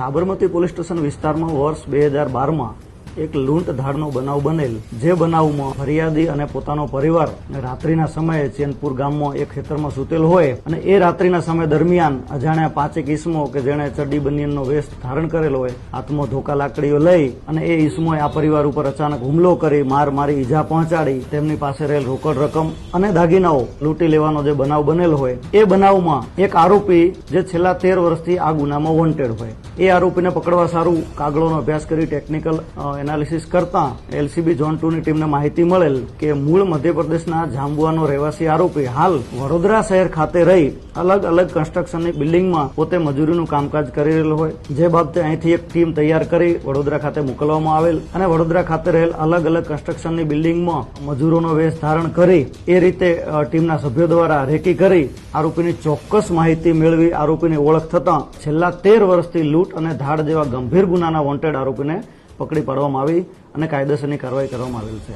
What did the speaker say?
Sabarmati police station વિસ્તારમાં વર્ષ 2012માં એક લૂંટ ધાડનો બનાવ બનેલ, જે બનાવમાં ફરિયાદી અને પોતાનો પરિવાર રાત્રિના સમયે ચેનપુર ગામમાં એક ખેતરમાં સૂતેલ હોય અને એ રાત્રિના સમય દરમિયાન અજાણ્યા 5 ઈસમો કે જેણે ચડ્ડી બનિયાનનો વેશ ધારણ કરેલો હોય, હાથમાં ધોકા લાકડીઓ લઈ અને એ ઈસમોએ આ પરિવાર ઉપર અચાનક હુમલો કરી મારી ઈજા પહોંચાડી તેમની પાસે રહેલ રોકડ રકમ અને દાગીનાઓ લૂંટી લેવાનો જે બનાવ બનેલો હોય, એ બનાવમાં એક આરોપી જે છેલ્લા 13 વર્ષથી આ ગુનામાં વોન્ટેડ હોય, એ આરોપીને પકડવા સારું કાગળોનો અભ્યાસ કરી ટેકનિકલ એનાલિસિસ કરતા એલસીબી ઝોન 2ની ટીમને માહિતી મળેલ કે મૂળ મધ્યપ્રદેશના જાંબુઆનો રહેવાસી આરોપી હાલ વડોદરા શહેર ખાતે રહી અલગ અલગ કન્સ્ટ્રક્શનની બિલ્ડિંગમાં પોતે મજૂરીનું કામકાજ કરી રહેલો હોય, જે બાબતે અહીંથી એક ટીમ તૈયાર કરી વડોદરા ખાતે મોકલવામાં આવેલ અને વડોદરા ખાતે રહેલ અલગ અલગ કન્સ્ટ્રક્શનની બિલ્ડિંગમાં મજૂરોનો વેશ ધારણ કરી એ રીતે ટીમના સભ્યો દ્વારા રેકી કરી આરોપીની ચોક્કસ માહિતી મેળવી આરોપીની ઓળખ થતાં છેલ્લા 13 વર્ષથી લૂંટ અને ધાડ જેવા ગંભીર ગુનાના વોન્ટેડ આરોપીને પકડી પાડવામાં આવી અને કાયદેસરની કાર્યવાહી કરવામાં આવેલ છે.